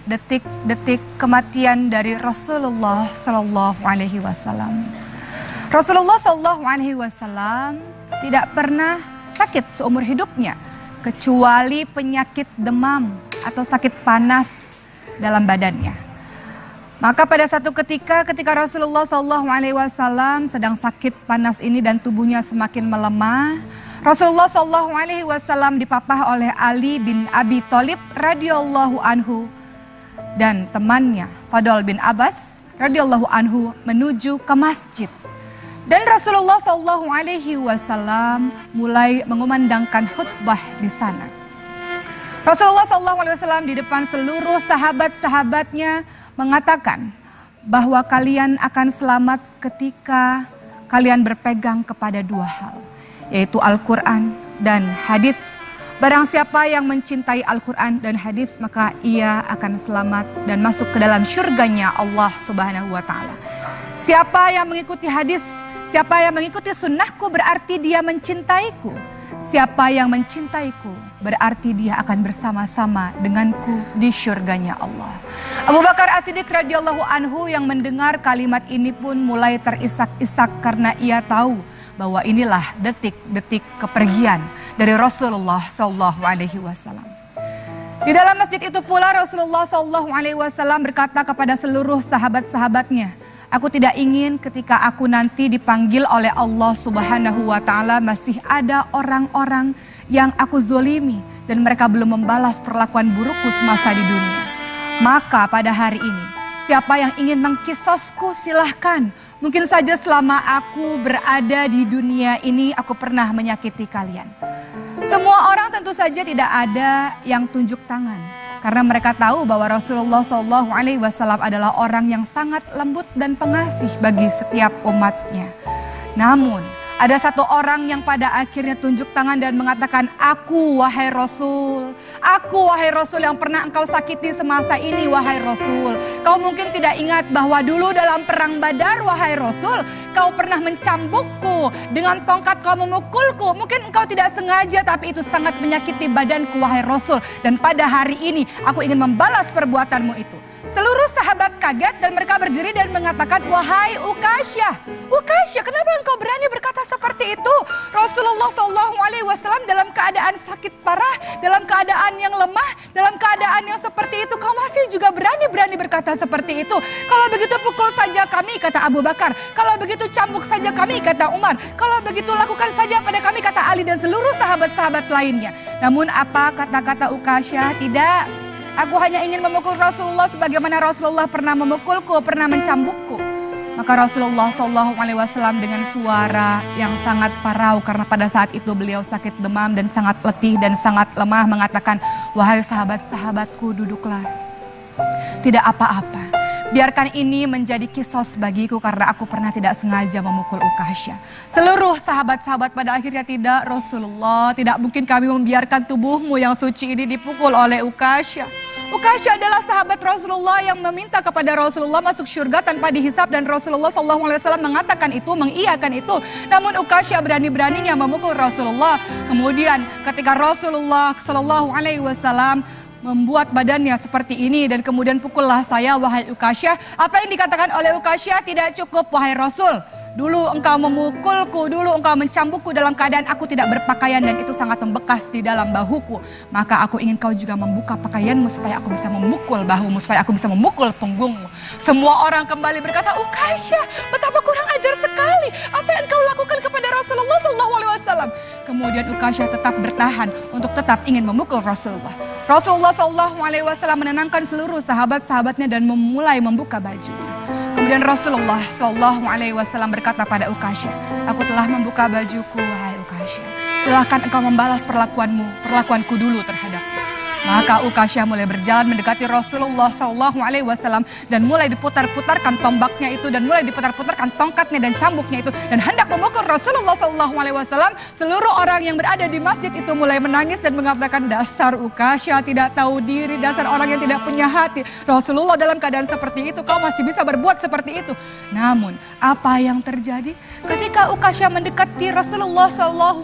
detik-detik kematian dari Rasulullah Sallallahu Alaihi Wasallam. Rasulullah Sallallahu Alaihi Wasallam tidak pernah sakit seumur hidupnya kecuali penyakit demam atau sakit panas dalam badannya. Maka pada satu ketika Rasulullah Sallallahu Alaihi Wasallam sedang sakit panas ini dan tubuhnya semakin melemah, Rasulullah Sallallahu Alaihi Wasallam dipapah oleh Ali bin Abi Thalib radhiyallahu anhu dan temannya Fadl bin Abbas radhiyallahu anhu menuju ke masjid. Dan Rasulullah Sallallahu Alaihi Wasallam mulai mengumandangkan khutbah di sana. Rasulullah Sallallahu Alaihi Wasallam di depan seluruh sahabat-sahabatnya mengatakan bahwa kalian akan selamat ketika kalian berpegang kepada dua hal, yaitu Al-Quran dan hadis. Barang siapa yang mencintai Al-Quran dan hadis, maka ia akan selamat dan masuk ke dalam syurganya Allah Subhanahu wa Ta'ala. Siapa yang mengikuti hadis, siapa yang mengikuti sunnahku berarti dia mencintaiku. Siapa yang mencintaiku berarti dia akan bersama-sama denganku di syurganya Allah. Abu Bakar As-Siddiq radhiyallahu anhu yang mendengar kalimat ini pun mulai terisak-isak karena ia tahu bahwa inilah detik-detik kepergian dari Rasulullah Sallallahu Alaihi Wasallam. Di dalam masjid itu pula Rasulullah Sallallahu Alaihi Wasallam berkata kepada seluruh sahabat-sahabatnya, aku tidak ingin ketika aku nanti dipanggil oleh Allah Subhanahu wa Ta'ala masih ada orang-orang yang aku zolimi dan mereka belum membalas perlakuan burukku semasa di dunia. Maka pada hari ini, siapa yang ingin mengkisosku silahkan. Mungkin saja selama aku berada di dunia ini aku pernah menyakiti kalian. Semua orang tentu saja tidak ada yang tunjuk tangan. Karena mereka tahu bahwa Rasulullah Sallallahu Alaihi Wasallam adalah orang yang sangat lembut dan pengasih bagi setiap umatnya. Namun ada satu orang yang pada akhirnya tunjuk tangan dan mengatakan, aku wahai Rasul yang pernah engkau sakiti semasa ini wahai Rasul. Kau mungkin tidak ingat bahwa dulu dalam perang Badar wahai Rasul, kau pernah mencambukku, dengan tongkat kau memukulku. Mungkin engkau tidak sengaja tapi itu sangat menyakiti badanku wahai Rasul. Dan pada hari ini aku ingin membalas perbuatanmu itu. Seluruh sahabat kaget dan mereka berdiri dan mengatakan, wahai Ukasyah, kenapa engkau berani berkata seperti itu? Rasulullah Sallallahu Alaihi Wasallam dalam keadaan sakit parah, dalam keadaan yang lemah, dalam keadaan yang seperti itu, kau masih juga berani berkata seperti itu. Kalau begitu pukul saja kami, kata Abu Bakar. Kalau begitu cambuk saja kami, kata Umar. Kalau begitu lakukan saja pada kami, kata Ali dan seluruh sahabat-sahabat lainnya. Namun apa kata-kata Ukasyah? Tidak. Aku hanya ingin memukul Rasulullah sebagaimana Rasulullah pernah memukulku, pernah mencambukku. Maka Rasulullah Sallallahu Alaihi Wasallam dengan suara yang sangat parau karena pada saat itu beliau sakit demam dan sangat letih dan sangat lemah mengatakan, wahai sahabat-sahabatku, duduklah. Tidak apa-apa. Biarkan ini menjadi kisos bagiku karena aku pernah tidak sengaja memukul Ukasyah. Seluruh sahabat-sahabat pada akhirnya, tidak Rasulullah, tidak mungkin kami membiarkan tubuhmu yang suci ini dipukul oleh Ukasyah. Ukasyah adalah sahabat Rasulullah yang meminta kepada Rasulullah masuk surga tanpa dihisap dan Rasulullah SAW mengatakan itu, mengiyakan itu. Namun Ukasyah berani-beraninya memukul Rasulullah. Kemudian ketika Rasulullah SAW membuat badannya seperti ini dan kemudian pukullah saya wahai Ukasyah. Apa yang dikatakan oleh Ukasyah? Tidak cukup wahai Rasul. Dulu engkau memukulku, dulu engkau mencambukku dalam keadaan aku tidak berpakaian dan itu sangat membekas di dalam bahuku. Maka aku ingin kau juga membuka pakaianmu supaya aku bisa memukul bahumu, supaya aku bisa memukul punggungmu. Semua orang kembali berkata, Ukasyah, betapa kurang ajar sekali. Apa yang kau lakukan kepada Rasulullah SAW? Kemudian Ukasyah tetap bertahan untuk tetap ingin memukul Rasulullah. Rasulullah SAW menenangkan seluruh sahabat-sahabatnya dan memulai membuka baju. Kemudian Rasulullah SAW berkata pada Ukasyah, aku telah membuka bajuku, wahai Ukasyah. Silahkan engkau membalas perlakuanku dulu terhadapku. Maka Ukasyah mulai berjalan mendekati Rasulullah SAW dan mulai diputar-putarkan tombaknya itu dan mulai diputar-putarkan tongkatnya dan cambuknya itu dan hendak memukul Rasulullah SAW. Seluruh orang yang berada di masjid itu mulai menangis dan mengatakan, dasar Ukasyah tidak tahu diri, dasar orang yang tidak punya hati. Rasulullah dalam keadaan seperti itu, kau masih bisa berbuat seperti itu. Namun apa yang terjadi ketika Ukasyah mendekati Rasulullah SAW?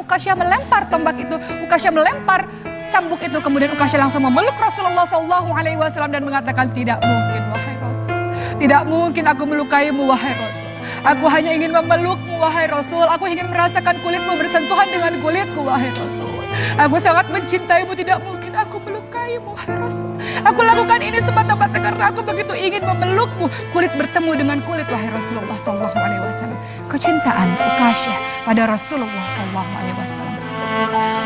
Ukasyah melempar tombak itu, Ukasyah melempar cambuk itu, kemudian Ukasyah langsung memeluk Rasulullah SAW dan mengatakan, tidak mungkin wahai Rasul. Tidak mungkin aku melukaimu wahai Rasul. Aku hanya ingin memelukmu wahai Rasul. Aku ingin merasakan kulitmu bersentuhan dengan kulitku wahai Rasul. Aku sangat mencintaimu, tidak mungkin aku melukaimu wahai Rasul. Aku lakukan ini semata-mata karena aku begitu ingin memelukmu. Kulit bertemu dengan kulit wahai Rasulullah SAW. Kecintaan Ukasyah pada Rasulullah SAW.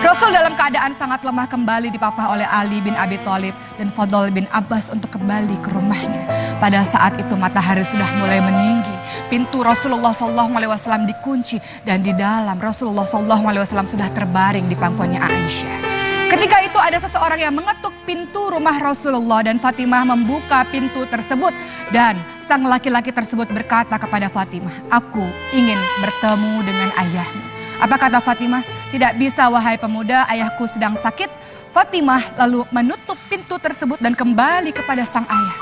Rasul dalam keadaan sangat lemah kembali dipapah oleh Ali bin Abi Thalib dan Fadl bin Abbas untuk kembali ke rumahnya. Pada saat itu matahari sudah mulai meninggi. Pintu Rasulullah SAW dikunci dan di dalam Rasulullah SAW sudah terbaring di pangkuannya Aisyah. Ketika itu ada seseorang yang mengetuk pintu rumah Rasulullah dan Fatimah membuka pintu tersebut. Dan sang laki-laki tersebut berkata kepada Fatimah, aku ingin bertemu dengan ayahmu. Apa kata Fatimah? Tidak bisa wahai pemuda, ayahku sedang sakit. Fatimah lalu menutup pintu tersebut dan kembali kepada sang ayah.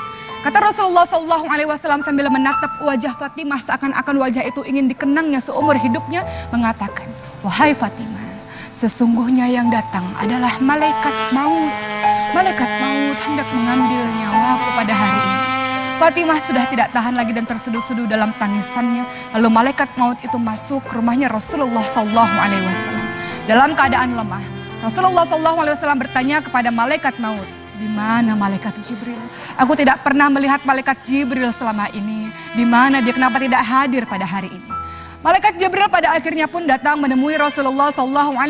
Kata Rasulullah SAW sambil menatap wajah Fatimah seakan-akan wajah itu ingin dikenangnya seumur hidupnya, mengatakan, wahai Fatimah, sesungguhnya yang datang adalah malaikat maut. Malaikat maut hendak mengambil nyawaku pada hari ini. Fatimah sudah tidak tahan lagi dan terseduh-seduh dalam tangisannya. Lalu malaikat maut itu masuk ke rumahnya Rasulullah SAW. Dalam keadaan lemah, Rasulullah SAW bertanya kepada malaikat maut, di mana malaikat Jibril? Aku tidak pernah melihat malaikat Jibril selama ini. Di mana dia? Kenapa tidak hadir pada hari ini? Malaikat Jibril pada akhirnya pun datang menemui Rasulullah SAW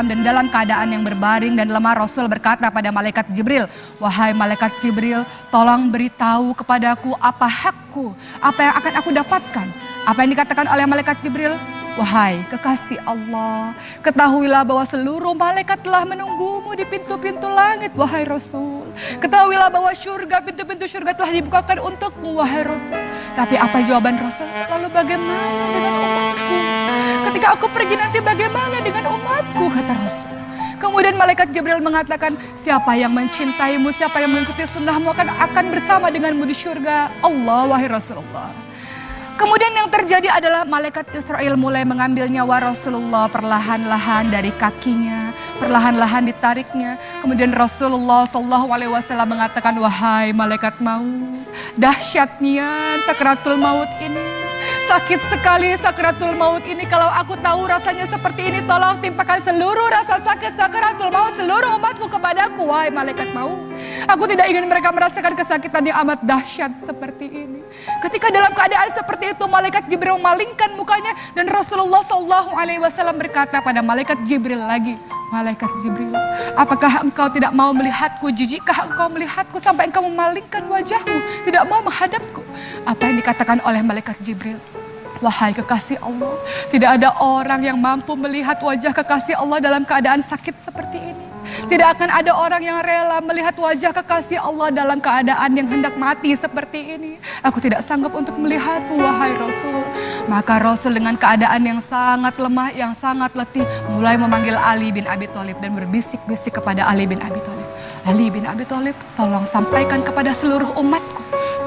dan dalam keadaan yang berbaring dan lemah Rasul berkata pada malaikat Jibril, wahai malaikat Jibril, tolong beritahu kepadaku apa hakku, apa yang akan aku dapatkan. Apa yang dikatakan oleh malaikat Jibril? Wahai kekasih Allah, ketahuilah bahwa seluruh malaikat telah menunggumu di pintu-pintu langit, wahai Rasul. Ketahuilah bahwa surga, pintu-pintu surga telah dibukakan untukmu, wahai Rasul. Tapi apa jawaban Rasul? Lalu bagaimana dengan umatku? Ketika aku pergi nanti bagaimana dengan umatku, kata Rasul. Kemudian malaikat Jibril mengatakan, siapa yang mencintaimu, siapa yang mengikuti sunnahmu akan bersama denganmu di surga Allah, wahai Rasulullah. Kemudian yang terjadi adalah malaikat Israel mulai mengambil nyawa Rasulullah perlahan-lahan dari kakinya, perlahan-lahan ditariknya. Kemudian Rasulullah SAW mengatakan, wahai malaikat maut, dahsyatnya sakaratul maut ini. Sakit sekali sakaratul maut ini. Kalau aku tahu rasanya seperti ini, tolong timpakan seluruh rasa sakit sakaratul maut seluruh umatku kepadaku, wahai malaikat maut. Aku tidak ingin mereka merasakan kesakitan yang amat dahsyat seperti ini. Ketika dalam keadaan seperti itu, malaikat Jibril memalingkan mukanya dan Rasulullah SAW berkata pada malaikat Jibril lagi, malaikat Jibril, apakah engkau tidak mau melihatku? Jijikkah engkau melihatku sampai engkau memalingkan wajahmu, tidak mau menghadapku? Apa yang dikatakan oleh malaikat Jibril? Wahai kekasih Allah, tidak ada orang yang mampu melihat wajah kekasih Allah dalam keadaan sakit seperti ini. Tidak akan ada orang yang rela melihat wajah kekasih Allah dalam keadaan yang hendak mati seperti ini. Aku tidak sanggup untuk melihatmu, wahai Rasul. Maka Rasul dengan keadaan yang sangat lemah, yang sangat letih, mulai memanggil Ali bin Abi Thalib dan berbisik-bisik kepada Ali bin Abi Thalib. Ali bin Abi Thalib, tolong sampaikan kepada seluruh umatku,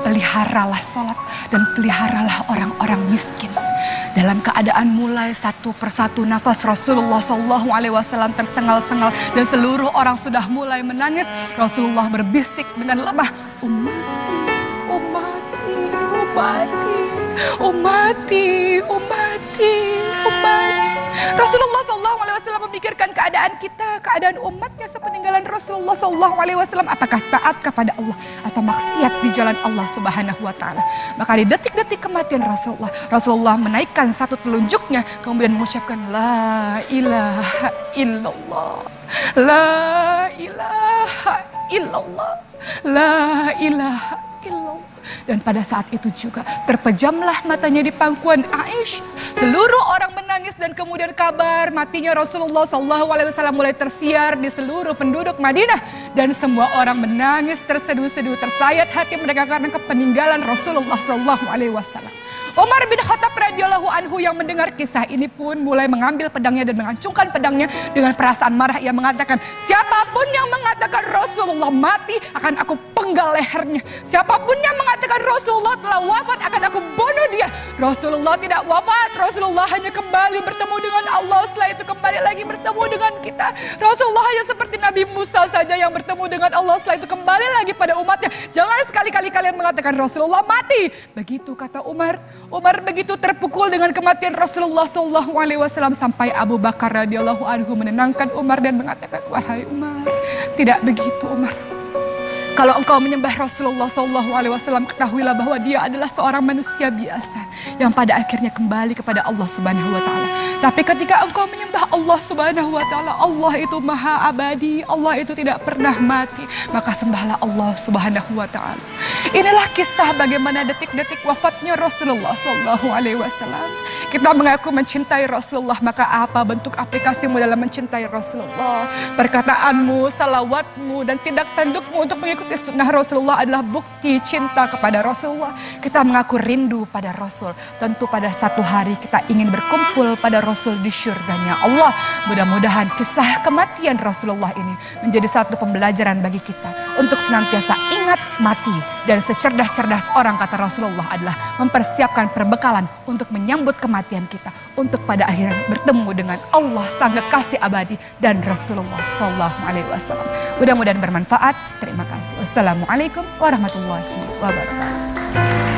peliharalah sholat dan peliharalah orang-orang miskin. Dalam keadaan mulai satu persatu nafas Rasulullah SAW tersengal-sengal dan seluruh orang sudah mulai menangis. Rasulullah berbisik dengan lemah, umati, umati, umati, umati, umati, umati. Rasulullah SAW memikirkan keadaan kita, keadaan umatnya sepeninggalan Rasulullah SAW. Apakah taat kepada Allah atau maksiat di jalan Allah Subhanahu wa Ta'ala? Maka di detik-detik kematian Rasulullah menaikkan satu telunjuknya, kemudian mengucapkan la ilaha illallah, la ilaha illallah, la ilaha illallah. Dan pada saat itu juga terpejamlah matanya di pangkuan Aisyah. Seluruh orang menangis dan kemudian kabar matinya Rasulullah SAW mulai tersiar di seluruh penduduk Madinah. Dan semua orang menangis terseduh-seduh, tersayat hati mereka karena kepeninggalan Rasulullah SAW. Umar bin Khattab radhiyallahu anhu yang mendengar kisah ini pun mulai mengambil pedangnya dan mengacungkan pedangnya dengan perasaan marah. Ia mengatakan, siapapun yang mengatakan Rasulullah mati akan aku penggal lehernya. Siapapun yang mengatakan Rasulullah telah wafat akan aku bunuh dia. Rasulullah tidak wafat. Rasulullah hanya kembali bertemu dengan Allah. Setelah itu kembali lagi bertemu dengan kita. Rasulullah hanya seperti Nabi Musa saja yang bertemu dengan Allah. Setelah itu kembali lagi pada umatnya. Jangan sekali-kali kalian mengatakan Rasulullah mati. Begitu kata Umar. Umar begitu terpukul dengan kematian Rasulullah SAW sampai Abu Bakar radhiyallahu anhu menenangkan Umar dan mengatakan, wahai Umar, tidak begitu Umar. Kalau engkau menyembah Rasulullah SAW, ketahuilah bahwa dia adalah seorang manusia biasa yang pada akhirnya kembali kepada Allah Subhanahu wa Ta'ala. Tapi ketika engkau menyembah Allah Subhanahu wa Ta'ala, Allah itu maha abadi, Allah itu tidak pernah mati, maka sembahlah Allah Subhanahu wa Ta'ala. Inilah kisah bagaimana detik-detik wafatnya Rasulullah SAW. Kita mengaku mencintai Rasulullah, maka apa bentuk aplikasimu dalam mencintai Rasulullah? Perkataanmu, salawatmu, dan tindak tandukmu untuk mengikuti sunnah Rasulullah adalah bukti cinta kepada Rasulullah. Kita mengaku rindu pada Rasul. Tentu pada satu hari kita ingin berkumpul pada Rasul di syurganya Allah. Mudah-mudahan kisah kematian Rasulullah ini menjadi satu pembelajaran bagi kita untuk senantiasa ingat mati. Dan secerdas-cerdas orang, kata Rasulullah, adalah mempersiapkan perbekalan untuk menyambut kematian kita, untuk pada akhirnya bertemu dengan Allah sang kekasih abadi dan Rasulullah SAW. Mudah-mudahan bermanfaat. Terima kasih. Wassalamualaikum warahmatullahi wabarakatuh.